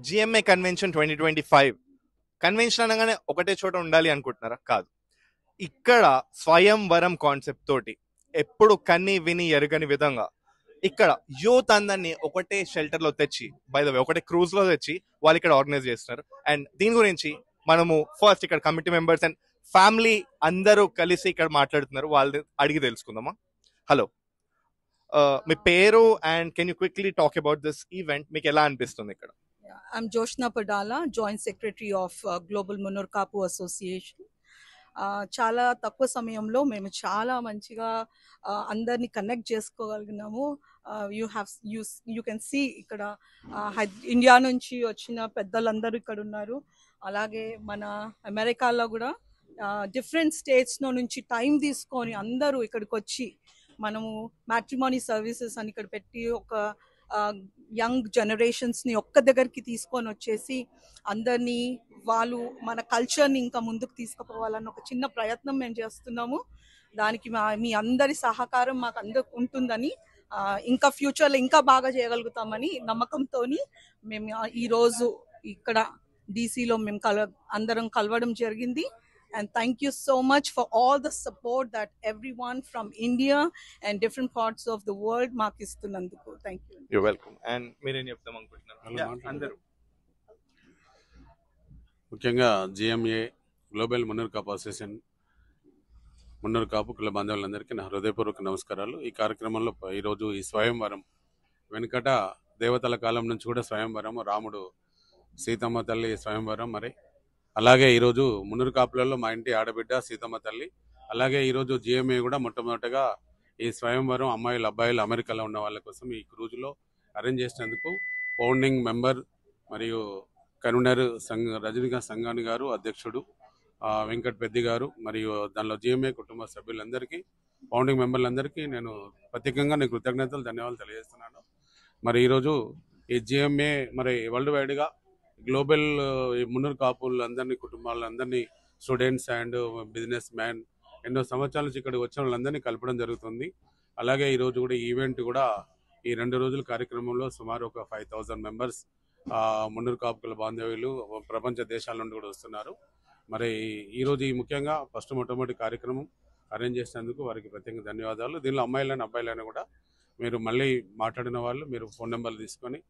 GMA convention 2025 convention అనగానే ఒకటే చోట ఉండాలి అనుకుంటున్నారా? కాదు. ఇక్కడ స్వయంవరం కాన్సెప్ట్ తోటి ఎప్పుడు కన్ని విని ఎరగని విధంగా ఇక్కడ యూత్ అందరినీ ఒకటే షెల్టర్ లో తెచ్చి, బై ద వే ఒకటే క్రూజ్ లో తెచ్చి వాళ్ళు ఇక్కడ ఆర్గనైజ్ చేస్తున్నారు. అండ్ దీని గురించి మనము ఫస్ట్ ఇక్కడ కమిటీ మెంబర్స్ అండ్ ఫ్యామిలీ అందరూ కలిసి ఇక్కడ మాట్లాడుతున్నారు. వాళ్ళని అడిగి తెలుసుకుందామా? హలో, మీ పేరు and can you quickly talk about this event? మీకు ఎలా అనిపిస్తుంది ఇక్కడ? I'm Joshna Padala, Joint Secretary of Global Munur Kapu Association. చాలా తక్కువ సమయంలో మేము చాలా మంచిగా అందరినీ కనెక్ట్ చేసుకోగలిగినాము. యూ కెన్ సీ ఇక్కడ ఇండియా నుంచి వచ్చిన పెద్దలందరూ ఇక్కడ ఉన్నారు. అలాగే మన అమెరికాలో కూడా డిఫరెంట్ స్టేట్స్లో నుంచి టైం తీసుకొని అందరూ ఇక్కడికి వచ్చి మనము మ్యాట్రిమోనీ సర్వీసెస్ అని ఇక్కడ పెట్టి ఒక యంగ్ జనరేషన్స్ని ఒక్క దగ్గరికి తీసుకొని వచ్చేసి అందరినీ వాళ్ళు మన కల్చర్ని ఇంకా ముందుకు తీసుకుపోవాలని ఒక చిన్న ప్రయత్నం మేము చేస్తున్నాము. దానికి మీ అందరి సహకారం మాకు అందరికి ఉంటుందని, ఇంకా ఫ్యూచర్లో ఇంకా బాగా చేయగలుగుతామని నమ్మకంతో మేము ఈరోజు ఇక్కడ డీసీలో మేము అందరం కలవడం జరిగింది. And thank you so much for all the support that everyone from India and different parts of the world మాకు ఇస్తున్నందుకు. Thank you. You're welcome. And మీరేం చెప్తాం అనుకుంటున్నారు? అందరూ ముఖ్యంగా జిఎంఏ గ్లోబల్ మున్నూర్ కాపు అసోసియేషన్ మున్నూర్ కాపు కుల బాంధవులందరికీ నా హృదయపూర్వక నమస్కారాలు. ఈ కార్యక్రమంలో ఈరోజు ఈ స్వయంవరం వెనుకట దేవతల కాలం నుంచి కూడా స్వయంవరం, రాముడు సీతమ్మ తల్లి స్వయంవరం, మరి అలాగే ఈరోజు మున్నూరు కాపులలో మా ఇంటి ఆడబిడ్డ సీతమ్మ తల్లి. అలాగే ఈరోజు జిఎంఏ కూడా మొట్టమొదటగా ఈ స్వయంవరం అమ్మాయిలు అబ్బాయిలు అమెరికాలో ఉన్న వాళ్ళ కోసం ఈ క్రూజ్లో అరేంజ్ చేసినందుకు ఫౌండింగ్ మెంబర్ మరియు కన్వీనర్ రజనీకాంత్ సంఘాని గారు, అధ్యక్షుడు వెంకట్ పెద్ది గారు, మరియు దానిలో జిఎంఏ కుటుంబ సభ్యులందరికీ, ఫౌండింగ్ మెంబర్లందరికీ నేను ప్రత్యేకంగా నేను కృతజ్ఞతలు ధన్యవాదాలు తెలియజేస్తున్నాను. మరి ఈరోజు ఈ జిఎంఏ మరి వరల్డ్ వైడ్గా గ్లోబల్ మున్నూరు కాపులందరినీ, కుటుంబాలందరినీ, స్టూడెంట్స్ అండ్ బిజినెస్ మ్యాన్ ఎన్నో సంవత్సరాల నుంచి ఇక్కడికి వచ్చిన వాళ్ళందరినీ కలపడం జరుగుతుంది. అలాగే ఈరోజు కూడా ఈవెంట్ కూడా ఈ 2 రోజుల కార్యక్రమంలో సుమారు ఒక 5000 మెంబర్స్ మున్నూరు కాపుల బాంధవ్యులు ప్రపంచ దేశాల నుండి కూడా వస్తున్నారు. మరి ఈరోజు ఈ ముఖ్యంగా మొట్టమొదటి కార్యక్రమం అరేంజ్ చేసినందుకు వారికి ప్రత్యేకంగా ధన్యవాదాలు. దీనిలో అమ్మాయిలైనా అబ్బాయిలైనా కూడా మీరు మళ్ళీ మాట్లాడిన వాళ్ళు మీరు ఫోన్ నెంబర్లు తీసుకొని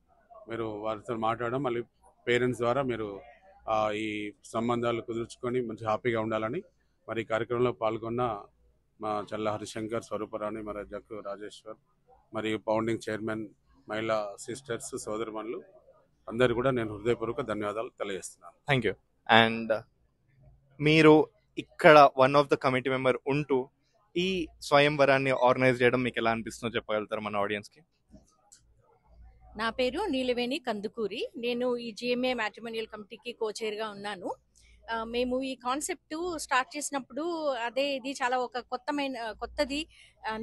మీరు వారితో మాట్లాడడం, మళ్ళీ పేరెంట్స్ ద్వారా మీరు ఈ సంబంధాలు కుదుర్చుకొని మంచి హ్యాపీగా ఉండాలని మరి ఈ కార్యక్రమంలో పాల్గొన్న మా చల్ల హరిశంకర్, స్వరూపరాణి, మరి జక్కు రాజేశ్వర్, మరియు ఫౌండింగ్ చైర్మన్ మహిళా సిస్టర్స్, సోదరిమణులు అందరు కూడా నేను హృదయపూర్వక ధన్యవాదాలు తెలియజేస్తున్నాను. Thank you. అండ్ మీరు ఇక్కడ one of the committee member ఉంటూ ఈ స్వయంవరాన్ని ఆర్గనైజ్ చేయడం మీకు ఎలా అనిపిస్తుందో చెప్పగలుగుతారు మన ఆడియన్స్కి? నా పేరు నీలవేణి కందుకూరి. నేను ఈ జిఎంఏ మ్యాట్రిమోనియల్ కమిటీకి కోచైర్గా ఉన్నాను. మేము ఈ కాన్సెప్ట్ స్టార్ట్ చేసినప్పుడు ఇది చాలా ఒక కొత్తది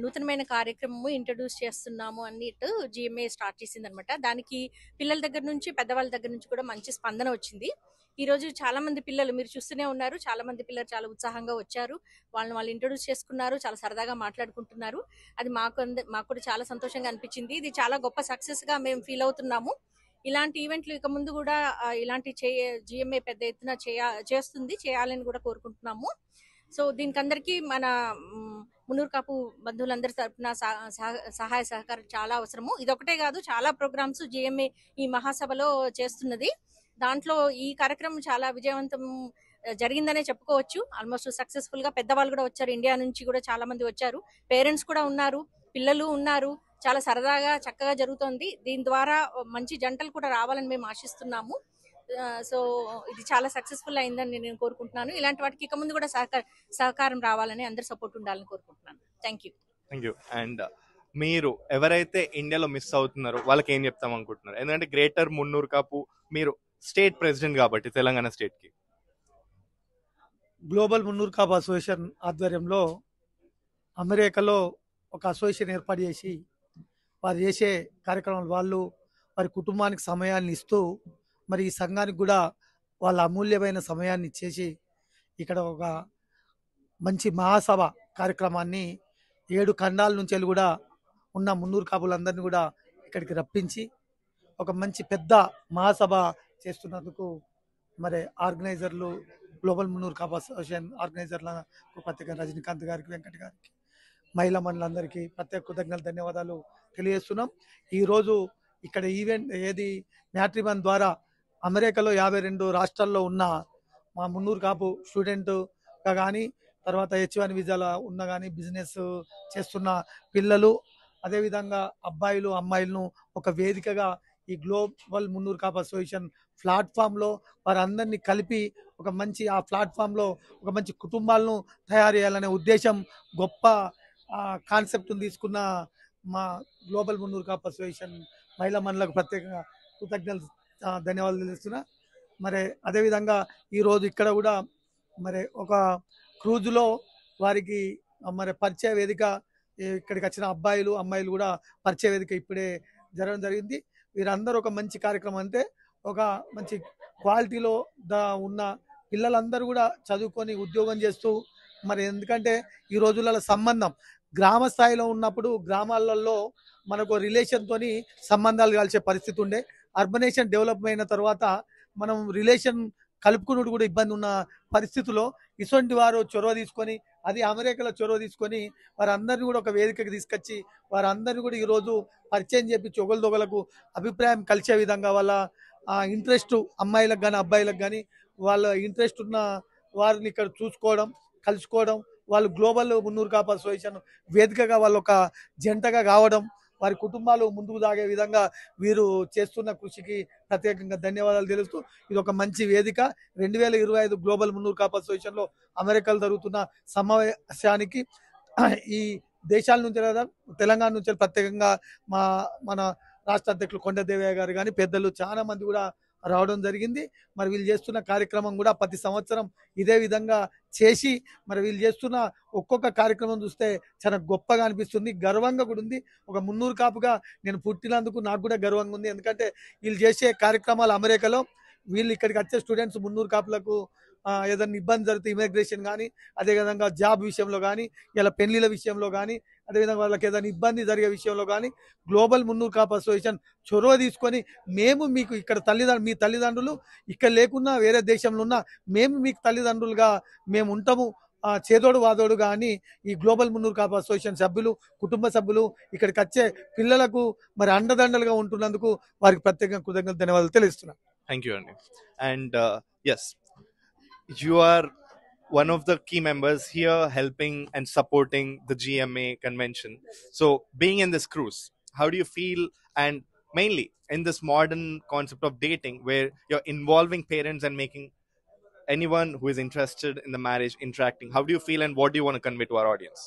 నూతనమైన కార్యక్రమము ఇంట్రడ్యూస్ చేస్తున్నాము అన్నట్టు జిఎంఏ స్టార్ట్ చేసింది అనమాట. దానికి పిల్లల దగ్గర నుంచి పెద్దవాళ్ళ దగ్గర నుంచి కూడా మంచి స్పందన వచ్చింది. ఈ రోజు చాలా మంది పిల్లలు మీరు చూస్తూనే ఉన్నారు, చాలా మంది పిల్లలు చాలా ఉత్సాహంగా వచ్చారు, వాళ్ళు ఇంట్రొడ్యూస్ చేసుకున్నారు, చాలా సరదాగా మాట్లాడుకుంటున్నారు. అది మాకు కూడా చాలా సంతోషంగా అనిపించింది. ఇది చాలా గొప్ప సక్సెస్ గా మేము ఫీల్ అవుతున్నాము. ఇలాంటి ఈవెంట్లు ఇక ముందు కూడా ఇలాంటి జిఎంఏ పెద్ద ఎత్తున చేయాలని కూడా కోరుకుంటున్నాము. సో దీనికి అందరికీ మన మున్నూరు కాపు బంధువులందరి తరఫున సహాయ సహకారం చాలా అవసరము. ఇదొకటే కాదు, చాలా ప్రోగ్రామ్స్ జిఎంఏ ఈ మహాసభలో చేస్తున్నది. దాంట్లో ఈ కార్యక్రమం చాలా విజయవంతం జరిగిందనే చెప్పుకోవచ్చు. ఆల్మోస్ట్ సక్సెస్ఫుల్ గా పెద్దవాళ్ళు కూడా వచ్చారు, ఇండియా నుంచి కూడా చాలా మంది వచ్చారు, పేరెంట్స్ కూడా ఉన్నారు, పిల్లలు ఉన్నారు. చాలా సరదాగా చక్కగా జరుగుతోంది. దీని ద్వారా మంచి జంటలు కూడా రావాలని మేము ఆశిస్తున్నాము. సో ఇది చాలా సక్సెస్ఫుల్ అయిందని నేను కోరుకుంటున్నాను. ఇలాంటి వాటికి ఇక ముందు కూడా సహకారం రావాలని, అందరి సపోర్ట్ ఉండాలని కోరుకుంటున్నాను. Thank you. అండ్ మీరు ఎవరైతే ఇండియాలో మిస్ అవుతున్నారో వాళ్ళకి ఏం చెప్తాం అనుకుంటున్నారు? ఎందుకంటే గ్రేటర్ మున్నూరు కాపు మీరు స్టేట్ ప్రెసిడెంట్ కాబట్టి తెలంగాణ స్టేట్ కి గ్లోబల్ మున్నూరు కాపు అసోసియేషన్ ఆధ్వర్యంలో అమెరికాలో ఒక అసోసియేషన్ ఏర్పాటు చేసి వారు చేసే కార్యక్రమాలు వాళ్ళు వారి కుటుంబానికి సమయాన్ని ఇస్తూ మరి ఈ సంఘానికి కూడా వాళ్ళ అమూల్యమైన సమయాన్ని ఇచ్చేసి ఇక్కడ ఒక మంచి మహాసభ కార్యక్రమాన్ని 7 ఖండాల నుంచి కూడా ఉన్న మున్నూరు కాపులందరినీ కూడా ఇక్కడికి రప్పించి ఒక మంచి పెద్ద మహాసభ చేస్తున్నందుకు మరి ఆర్గనైజర్లు గ్లోబల్ మున్నూరు కాపు అసోసియేషన్ ఆర్గనైజర్లకు ప్రత్యేక రజనీకాంత్ గారికి, వెంకట్ గారికి, మహిళా మండలందరికీ ప్రత్యేక కృతజ్ఞతలు, ధన్యవాదాలు తెలియజేస్తున్నాం. ఈరోజు ఇక్కడ ఈవెంట్ ఏది మ్యాట్రిమన్ ద్వారా అమెరికాలో 52 రాష్ట్రాల్లో ఉన్న మా మున్నూరు కాపు స్టూడెంట్గా కానీ, తర్వాత H1 వీసాల ఉన్న కానీ, బిజినెస్ చేస్తున్న పిల్లలు, అదేవిధంగా అబ్బాయిలు అమ్మాయిలను ఒక వేదికగా ఈ గ్లోబల్ మున్నూరు కాపు అసోసియేషన్ ప్లాట్ఫామ్లో వారందరినీ కలిపి ఒక మంచి ఆ ప్లాట్ఫామ్లో ఒక మంచి కుటుంబాలను తయారు చేయాలనే ఉద్దేశం, గొప్ప కాన్సెప్ట్ను తీసుకున్న మా గ్లోబల్ మున్నూరు కాపు అసోసియేషన్ మహిళా మండలకు ప్రత్యేకంగా కృతజ్ఞతలు, ధన్యవాదాలు తెలుస్తున్నా. మరి అదేవిధంగా ఈరోజు ఇక్కడ కూడా మరి ఒక క్రూజ్లో వారికి మరి పరిచయ వేదిక, ఇక్కడికి వచ్చిన అబ్బాయిలు అమ్మాయిలు కూడా పరిచయ వేదిక ఇప్పుడే జరగడం జరిగింది. వీరందరూ ఒక మంచి కార్యక్రమం, అంటే ఒక మంచి క్వాలిటీలో ఉన్న పిల్లలందరూ కూడా చదువుకొని ఉద్యోగం చేస్తూ, మరి ఎందుకంటే ఈ రోజులలో సంబంధం గ్రామ స్థాయిలో ఉన్నప్పుడు గ్రామాలలో మనకు రిలేషన్తోని సంబంధాలు కలిసే పరిస్థితి ఉండే. అర్బనైజేషన్ డెవలప్ అయిన తర్వాత మనం రిలేషన్ కలుపుకున్నట్టు కూడా ఇబ్బంది ఉన్న పరిస్థితుల్లో ఇటువంటి వారు చొరవ తీసుకొని, అది అమెరికాలో చొరవ తీసుకొని వారందరినీ కూడా ఒక వేదికకి తీసుకొచ్చి వారందరినీ కూడా ఈరోజు పరిచయం చేపించి ఒకరిదొకలకు అభిప్రాయం కలిసే విధంగా వాళ్ళ ఇంట్రెస్ట్, అమ్మాయిలకు కానీ అబ్బాయిలకు కానీ వాళ్ళ ఇంట్రెస్ట్ ఉన్న వారిని ఇక్కడ చూసుకోవడం, కలుసుకోవడం, వాళ్ళు గ్లోబల్ మున్నూరు కాపు అసోసియేషన్ వేదికగా వాళ్ళు ఒక జంటగా కావడం, వారి కుటుంబాలు ముందుకు సాగే విధంగా వీరు చేస్తున్న కృషికి ప్రత్యేకంగా ధన్యవాదాలు తెలుస్తూ, ఇది ఒక మంచి వేదిక. 2025 గ్లోబల్ మున్నూరు కాపు అసోసియేషన్లో అమెరికాలో జరుగుతున్న సమావేశానికి ఈ దేశాల నుంచి కదా, తెలంగాణ నుంచి ప్రత్యేకంగా మన రాష్ట్ర అధ్యక్షులు కొండదేవయ్య గారు కానీ పెద్దలు చాలా మంది కూడా రావడం జరిగింది. మరి వీళ్ళు చేస్తున్న కార్యక్రమం కూడా ప్రతి సంవత్సరం ఇదే విధంగా చేసి, మరి వీళ్ళు చేస్తున్న ఒక్కొక్క కార్యక్రమం చూస్తే చాలా గొప్పగా అనిపిస్తుంది, గర్వంగా కూడా ఉంది. ఒక మున్నూరు కాపుగా నేను పుట్టినందుకు నాకు కూడా గర్వంగా ఉంది. ఎందుకంటే వీళ్ళు చేసే కార్యక్రమాలు అమెరికాలో, వీళ్ళు ఇక్కడికి వచ్చే స్టూడెంట్స్ మున్నూరు కాపులకు ఏదైనా ఇబ్బంది జరిగితే ఇమిగ్రేషన్ కానీ, అదేవిధంగా జాబ్ విషయంలో కానీ, ఇలా పెళ్లిళ్ళ విషయంలో కానీ, అదేవిధంగా వాళ్ళకి ఏదైనా ఇబ్బంది జరిగే విషయంలో కానీ గ్లోబల్ మున్నూరు కాపు అసోసియేషన్ చొరవ తీసుకొని, మేము మీకు ఇక్కడ మీ తల్లిదండ్రులు ఇక్కడ లేకున్నా వేరే దేశంలో ఉన్నా మేము మీకు తల్లిదండ్రులుగా మేము ఉంటాము, చేదోడు వాదోడు కానీ ఈ గ్లోబల్ మున్నూరు కాపు అసోసియేషన్ సభ్యులు, కుటుంబ సభ్యులు ఇక్కడికి వచ్చే పిల్లలకు మరి అండదండలుగా ఉంటున్నందుకు వారికి ప్రత్యేకంగా కృతజ్ఞతలు, ధన్యవాదాలు తెలుస్తున్నాను. Thank you, Andy. And yes, you are one of the key members here helping and supporting the GMA convention. So being in this cruise, how do you feel, and mainly in this modern concept of dating where you're involving parents and making anyone who is interested in the marriage interacting, how do you feel and what do you want to convey to our audience?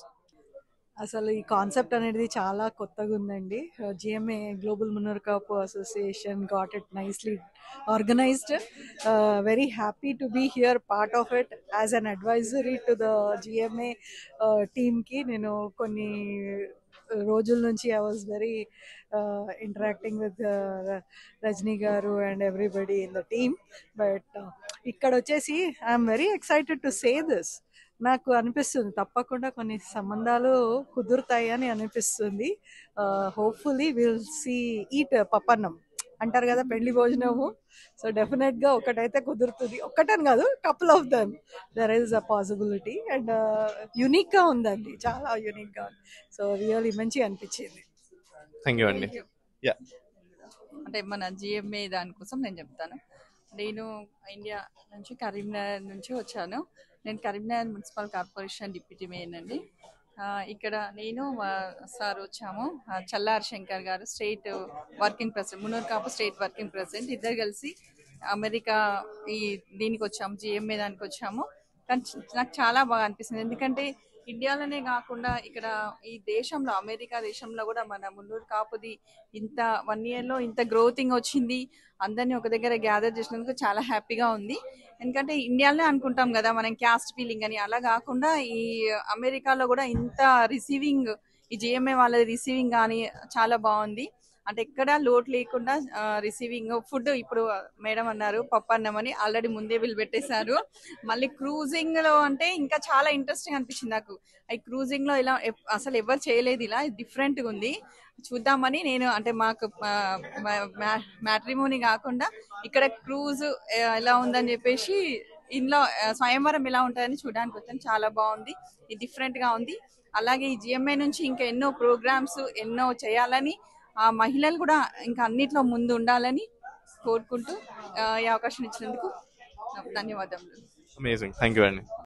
అసలు ఈ concept అనేది చాలా కొత్తగా ఉందండి. GMA global Munnuru Kapu association got it nicely organised. Very happy to be here, part of it as an advisory to the GMA టీమ్కి. నేను కొన్ని రోజుల నుంచి I was very interacting with Rajani garu and everybody in the team. But ఇక్కడ వచ్చేసి I'm very excited to say this. నాకు అనిపిస్తుంది తప్పకుండా కొన్ని సంబంధాలు కుదురుతాయి అని అనిపిస్తుంది. హోప్ఫుల్లీ విల్ సీ ఈట్ పప్పన్నం అంటారు కదా, పెళ్లి భోజనము. సో డెఫినెట్గా ఒకటైతే కుదురుతుంది, ఒక్కటని కాదు, couple of them there is a possibility. And యూనిక్గా ఉందండి, చాలా యూనిక్గా ఉంది. సో రియల్లీ మంచిగా అనిపించింది. Thank you, Andy. Yeah. అంటే మన జిఎంఏ దానికోసం నేను చెప్తాను. నేను ఇండియా నుంచి కరీంనగర్ నుంచి వచ్చాను. నేను Karimnagar municipal corporation deputy mayor అండి. ఇక్కడ నేను సార్ వచ్చాము, చల్లార్ శంకర్ గారు state working president, Munnuru Kapu state working president. ఇద్దరు కలిసి అమెరికా దీనికి వచ్చాము, జిఎంఏ దానికి వచ్చాము. కానీ నాకు చాలా బాగా అనిపిస్తుంది, ఎందుకంటే ఇండియాలోనే కాకుండా ఇక్కడ ఈ దేశంలో, అమెరికా దేశంలో కూడా మన మున్నూరు కాపుది ఇంత 1 yearలో ఇంత గ్రోతింగ్ వచ్చింది. అందరినీ ఒక దగ్గర గ్యాదర్ చేసినందుకు చాలా హ్యాపీగా ఉంది. ఎందుకంటే ఇండియాలోనే అనుకుంటాం కదా మనం క్యాస్ట్ ఫీలింగ్ అని, అలా కాకుండా ఈ అమెరికాలో కూడా ఇంత రిసీవింగ్, ఈ జిఎంఏ వాళ్ళ రిసీవింగ్ కానీ చాలా బాగుంది. అంటే ఎక్కడ లోటు లేకుండా రిసీవింగ్ ఫుడ్ ఇప్పుడు మేడం అన్నారు పప్పు అన్నం అని ఆల్రెడీ ముందే వీళ్ళు పెట్టేశారు. మళ్ళీ క్రూజింగ్ లో అంటే ఇంకా చాలా ఇంట్రెస్టింగ్ అనిపించింది నాకు. ఈ క్రూజింగ్ లో ఇలా అసలు ఎవరు చేయలేదు, ఇలా డిఫరెంట్ గా ఉంది చూద్దామని నేను, అంటే మాకు మ్యాట్రిమోనీ కాకుండా ఇక్కడ క్రూజ్ ఎలా ఉందని చెప్పేసి ఇందులో స్వయంవరం ఎలా ఉంటుందని చూడడానికి వచ్చాను. చాలా బాగుంది, ఇది డిఫరెంట్ గా ఉంది. అలాగే ఈ జిఎంఐ నుంచి ఇంకా ఎన్నో ప్రోగ్రామ్స్ ఎన్నో చేయాలని, ఆ మహిళలు కూడా ఇంకా అన్నిట్లో ముందు ఉండాలని కోరుకుంటూ ఈ అవకాశం ఇచ్చినందుకు ధన్యవాదములు. అమేజింగ్, థ్యాంక్ యూ అండి.